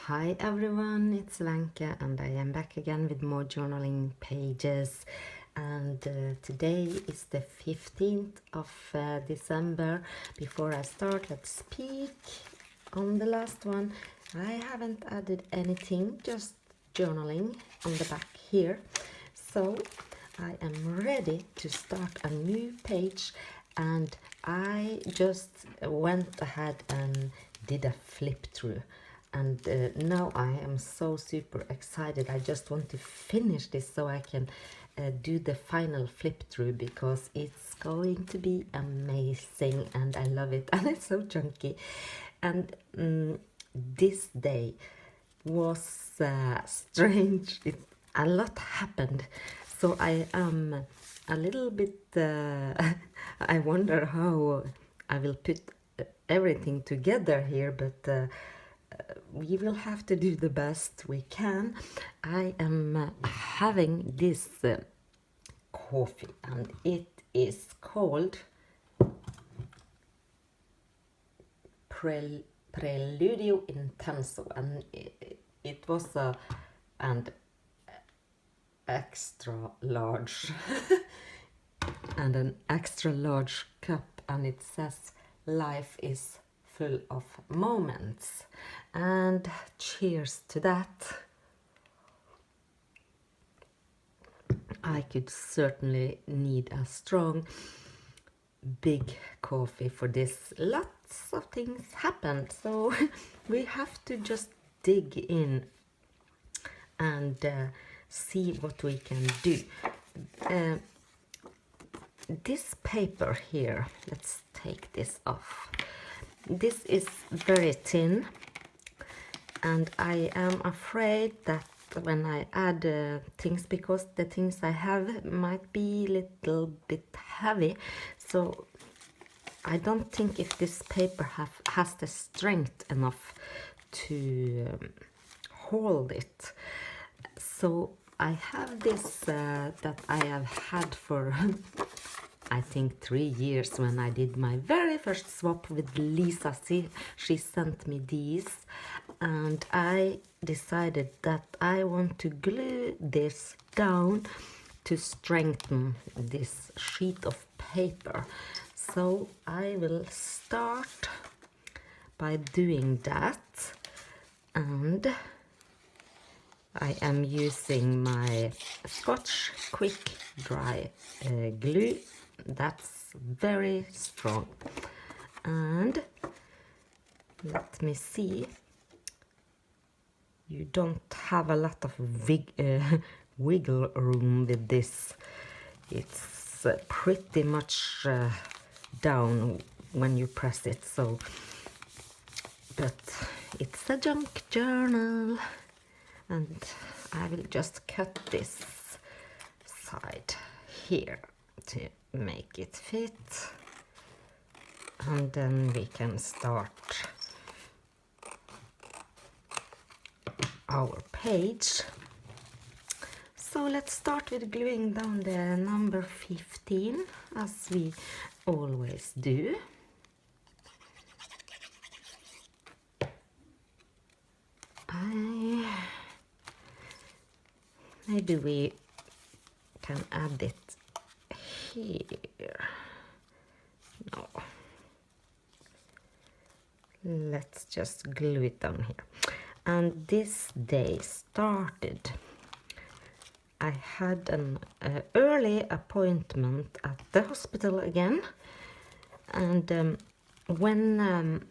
Hi everyone, it's Vanka and I am back again with more journaling pages. And today is the 15th of December. Before I start, let's speak on the last one. I haven't added anything, just journaling on the back here. So I am ready to start a new page, and I just went ahead and did a flip through. And now I am so super excited. I just want to finish this so I can do the final flip through, because it's going to be amazing and I love it. And it's so chunky. And this day was strange. A lot happened. So I am a little bit, I wonder how I will put everything together here, but we will have to do the best we can. I am having this coffee, and it is called Preludio Intenso, and it was an extra large and an extra large cup, and it says life is full of moments. And cheers to that. I could certainly need a strong big coffee for this. Lots of things happened, so we have to just dig in and see what we can do. This paper here, let's take this off. This is very thin, and I am afraid that when I add things, because the things I have might be a little bit heavy, so I don't think if this paper has the strength enough to hold it. So I have this that I have had for I think 3 years. When I did my very first swap with Lisa, she sent me these, and I decided that I want to glue this down to strengthen this sheet of paper. So I will start by doing that, and I am using my Scotch Quick Dry glue. That's very strong. And let me see. You don't have a lot of wiggle room with this. It's pretty much down when you press it. So, but it's a junk journal, and I will just cut this side here to make it fit, and then we can start our page. So let's start with gluing down the number 15, as we always do. Maybe we can add it here. No. Let's just glue it down here. And this day started. I had an early appointment at the hospital again, and when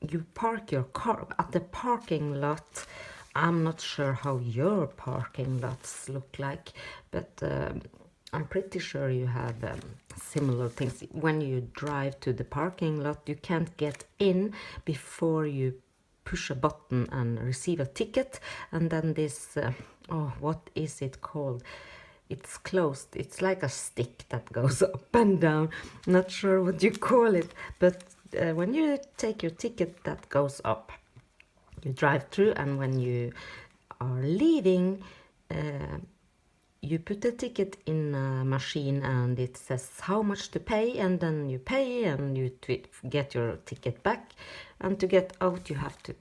you park your car at the parking lot, I'm not sure how your parking lots look like, but I'm pretty sure you have similar things. When you drive to the parking lot, you can't get in before you push a button and receive a ticket, and then this oh, what is it called? It's closed. It's like a stick that goes up and down. Not sure what you call it, but when you take your ticket, that goes up. You drive through, and when you are leaving, you put the ticket in a machine, and it says how much to pay, and then you pay and you get your ticket back. And to get out, you have to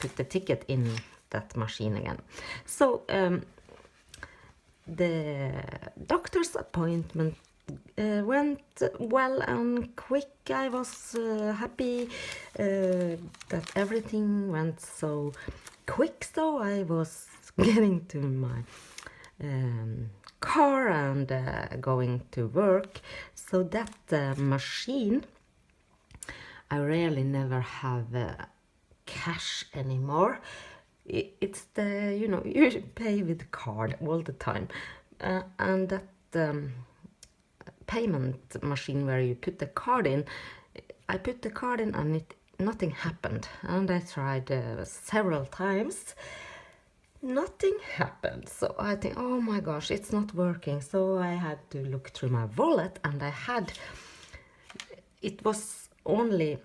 put the ticket in that machine again. So the doctor's appointment went well and quick. I was happy that everything went so quick. So I was getting to my car and going to work. So that machine, I really never have cash anymore. It's the, you know, you pay with card all the time, and that payment machine where you put the card in, I put the card in and nothing happened, and I tried several times. Nothing happened. So I think, oh my gosh, it's not working. So I had to look through my wallet, and it was only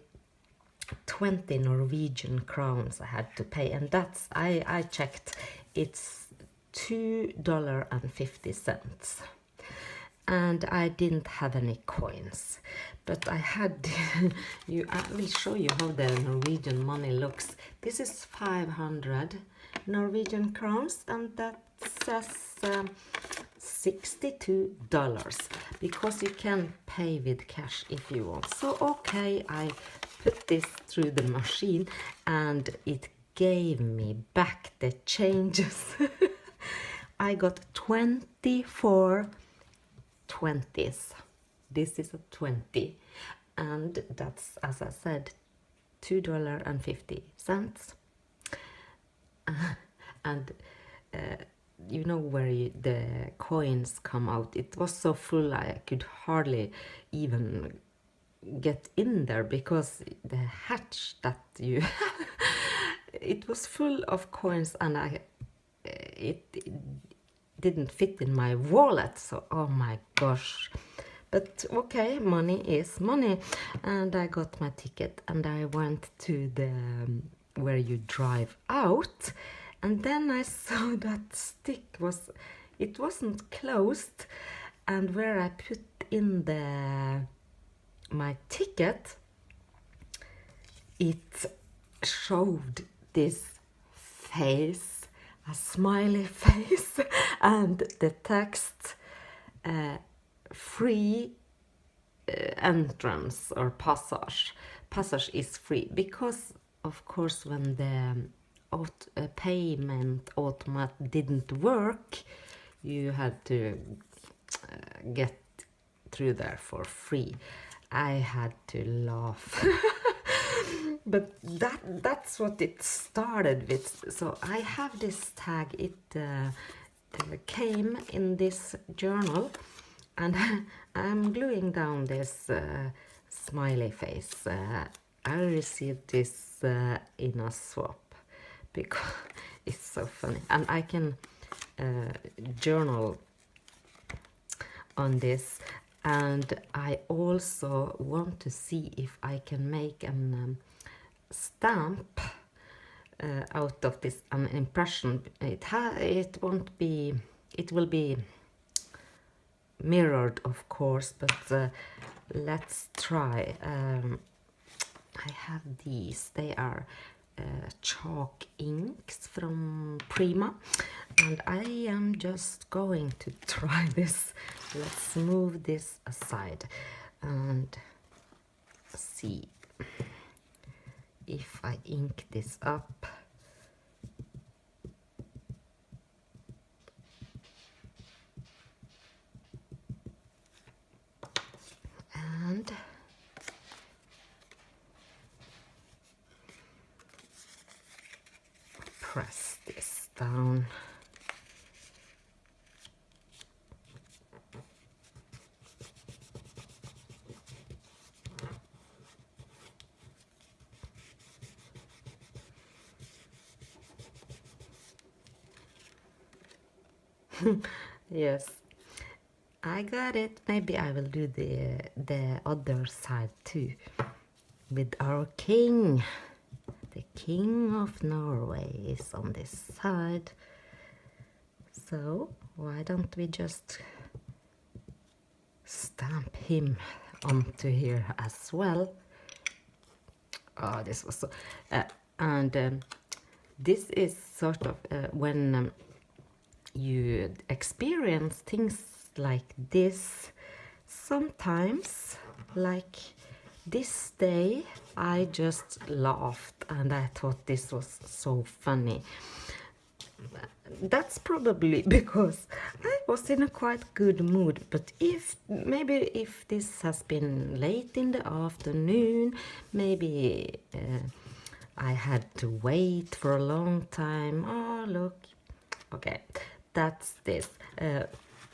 20 Norwegian crowns I had to pay, and that's, I checked, it's $2.50, and I didn't have any coins, but I had I will show you how the Norwegian money looks. This is 500 Norwegian crowns, and that says $62, because you can pay with cash if you want. So okay, I put this through the machine and it gave me back the changes. I got 24 20s. This is a 20, and that's, as I said, $2.50. And you know where the coins come out. It was so full I could hardly even get in there, because the hatch that you it was full of coins, and it didn't fit in my wallet. So oh my gosh, but okay, money is money, and I got my ticket and I went to the where you drive out, and then I saw that stick it wasn't closed, and where I put in my ticket, it showed this face, a smiley face, and the text free entrance or passage. Passage is free, because of course when the payment automat didn't work, you had to get through there for free. I had to laugh. But that's what it started with. So I have this tag. It came in this journal, and I'm gluing down this smiley face. I received this in a swap, because it's so funny, and I can journal on this. And I also want to see if I can make an stamp out of this, an impression. It won't be, it will be mirrored of course, but let's try. I have these, they are chalk inks from Prima, and I am just going to try this. Let's move this aside and see if I ink this up. And press this down. Yes, I got it. Maybe I will do the other side too, with our king. The King of Norway is on this side. So why don't we just stamp him onto here as well? Oh, this was so... this is sort of when you experience things like this. Sometimes, like this day, I just laughed and I thought this was so funny. That's probably because I was in a quite good mood, but if this has been late in the afternoon, maybe I had to wait for a long time. Oh, look. Okay, that's this.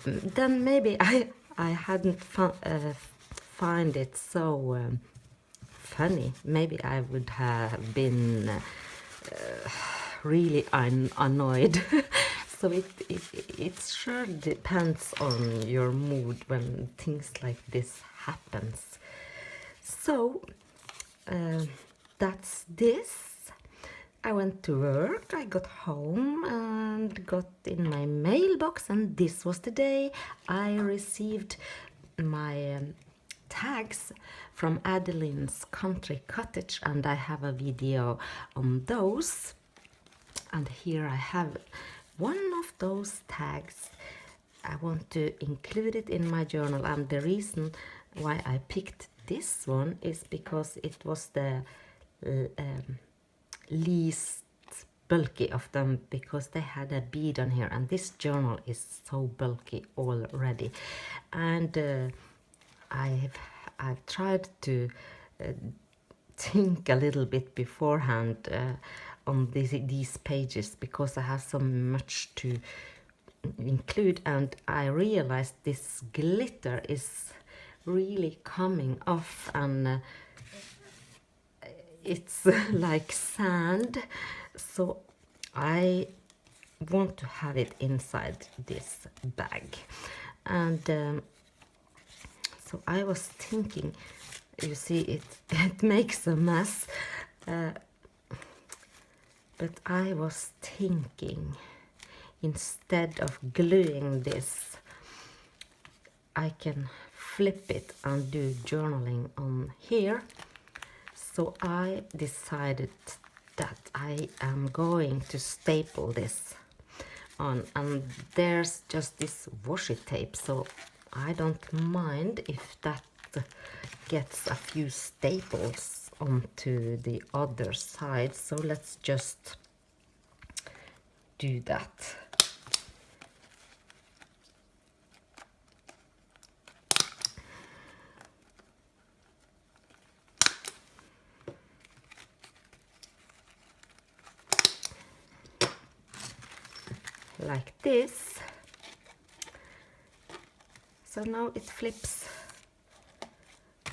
Then maybe I hadn't find it so funny. Maybe I would have been really annoyed. So it sure depends on your mood when things like this happens. So that's this. I went to work, I got home and got in my mailbox, and this was the day I received my tags from Adeline's Country Cottage, and I have a video on those. And here I have one of those tags. I want to include it in my journal, and the reason why I picked this one is because it was the least bulky of them, because they had a bead on here, and this journal is so bulky already. And I've tried to think a little bit beforehand on these pages, because I have so much to include, and I realized this glitter is really coming off, and it's like sand, so I want to have it inside this bag. And so I was thinking, you see it makes a mess, but I was thinking, instead of gluing this, I can flip it and do journaling on here. So I decided that I am going to staple this on, and there's just this washi tape, so I don't mind if that gets a few staples onto the other side. So let's just do that. Like this. So now it flips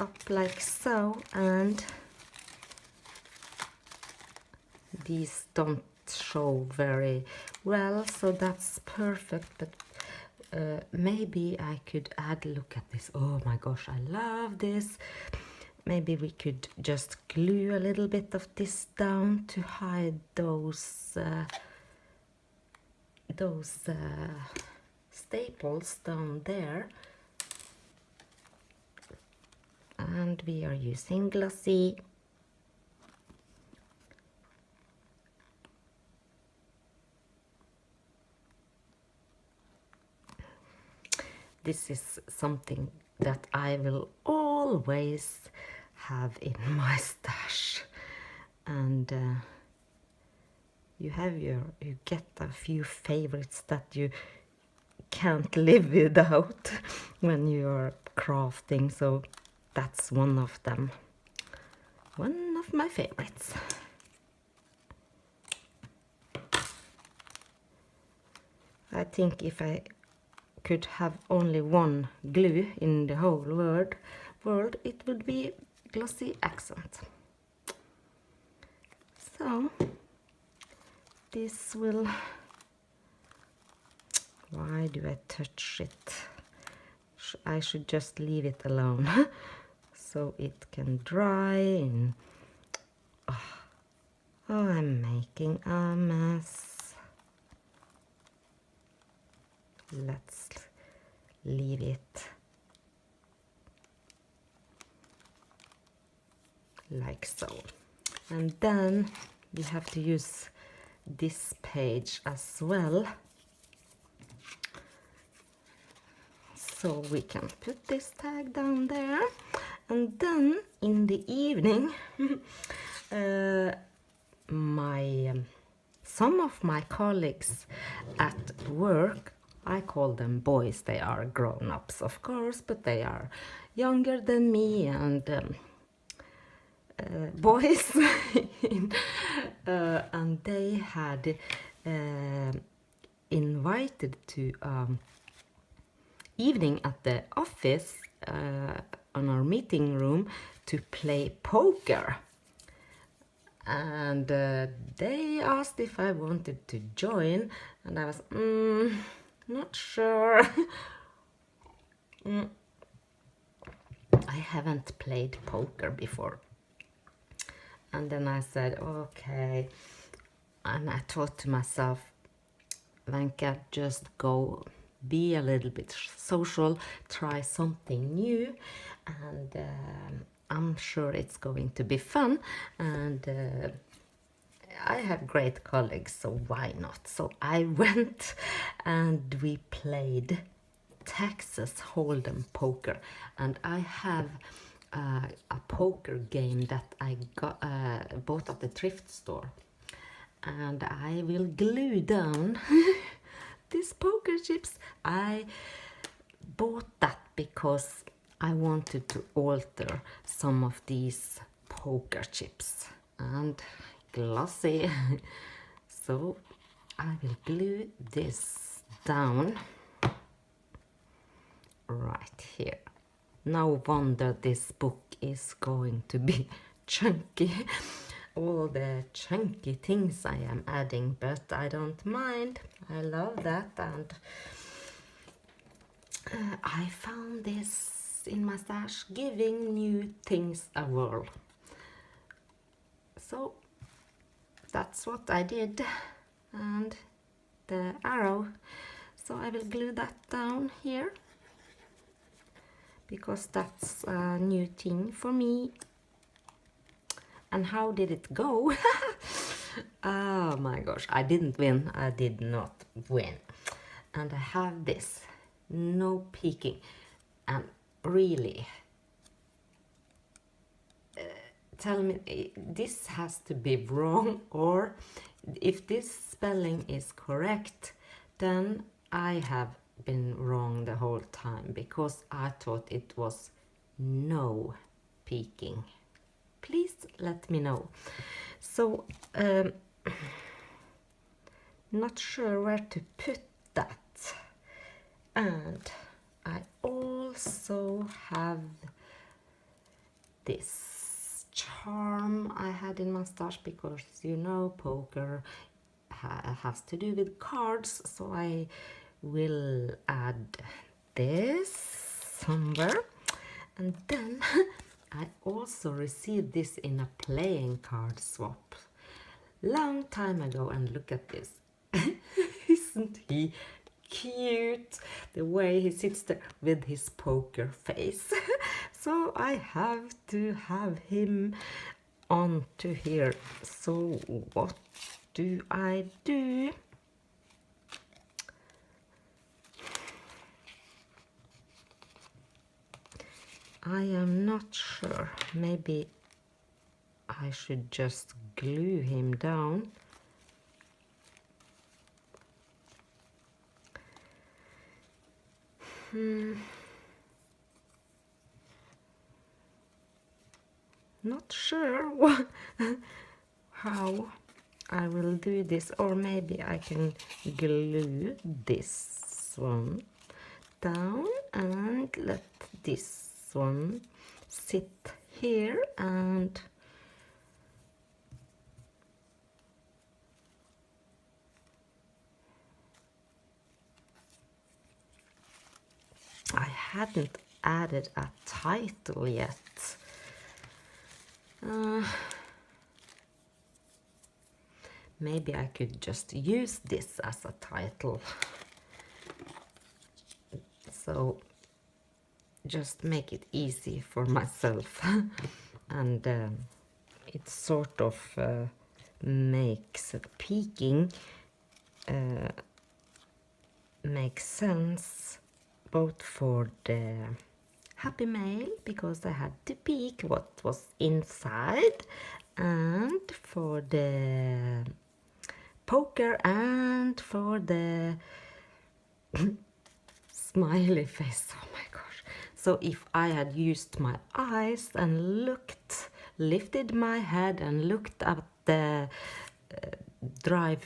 up like so, and these don't show very well, so that's perfect. But maybe I could add, look at this, oh my gosh, I love this. Maybe we could just glue a little bit of this down to hide those staples down there. And we are using Glossy. This is something that I will always have in my stash, and you get a few favorites that you can't live without when you're crafting, so that's one of them, one of my favorites. I think if I could have only one glue in the whole world, it would be Glossy Accent. So this will, why do I touch it? I should just leave it alone so it can dry. And oh, I'm making a mess. Let's leave it like so. And then we have to use this page as well. So we can put this tag down there, and then in the evening some of my colleagues at work, I call them boys, they are grown-ups of course, but they are younger than me, and boys and they had invited to evening at the office on our meeting room to play poker, and they asked if I wanted to join, and I was not sure. I haven't played poker before, and then I said okay, and I thought to myself, Wenche, just go, be a little bit social, try something new, and I'm sure it's going to be fun, and I have great colleagues, so why not? So I went and we played Texas Hold'em poker, and I have a poker game that I got bought at the thrift store, and I will glue down these poker chips. I bought that because I wanted to alter some of these poker chips, and glossy. So I will glue this down right here. No wonder this book is going to be chunky. All the chunky things I am adding, but I don't mind. I love that, and I found this in my stash, giving new things a whirl. So that's what I did, and the arrow. So I will glue that down here, because that's a new thing for me. And how did it go? Oh my gosh, I didn't win. I did not win. And I have this, no peeking. And really, tell me, this has to be wrong, or if this spelling is correct, then I have been wrong the whole time, because I thought it was no peeking. Please let me know. So not sure where to put that. And I also have this charm I had in my stash, because you know poker has to do with cards, so I will add this somewhere. And then I also received this in a playing card swap long time ago, and look at this. Isn't he cute? The way he sits there with his poker face. So I have to have him onto here. So what do I do? I am not sure. Maybe I should just glue him down. Not sure how I will do this, or maybe I can glue this one down and let this one sit here, and I hadn't added a title yet. Maybe I could just use this as a title. So just make it easy for myself. And it's sort of makes peeking makes sense both for the Happy Mail, because I had to peek what was inside, and for the poker and for the smiley face. Oh my gosh. So if I had used my eyes and lifted my head and looked at the drive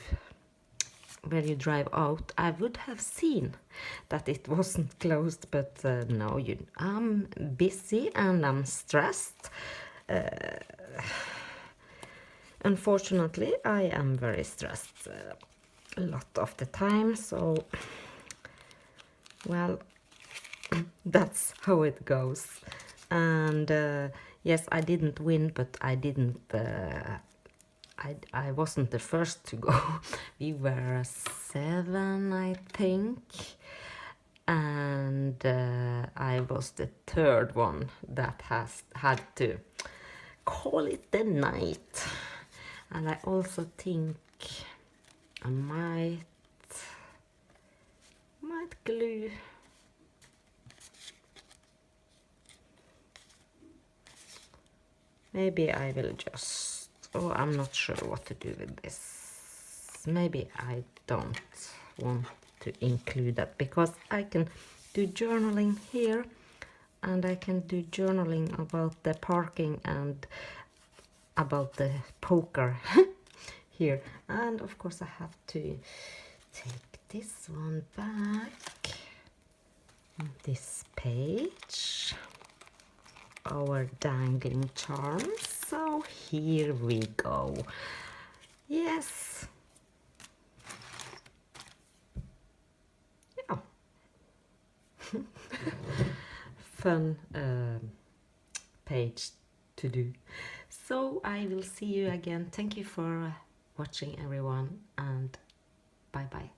where you drive out, I would have seen that it wasn't closed, but no, I'm busy and I'm stressed. Unfortunately, I am very stressed a lot of the time, so well, that's how it goes. And yes, I didn't win, but I didn't I wasn't the first to go. We were 7, I think, and I was the third one that had to call it the night. And I also think I might glue maybe I will just, oh, I'm not sure what to do with this. Maybe I don't want to include that, because I can do journaling here, and I can do journaling about the parking and about the poker here. And of course I have to take this one back, this page, our dangling charms. So here we go. Yes. Yeah. Fun page to do. So I will see you again. Thank you for watching, everyone, and bye bye.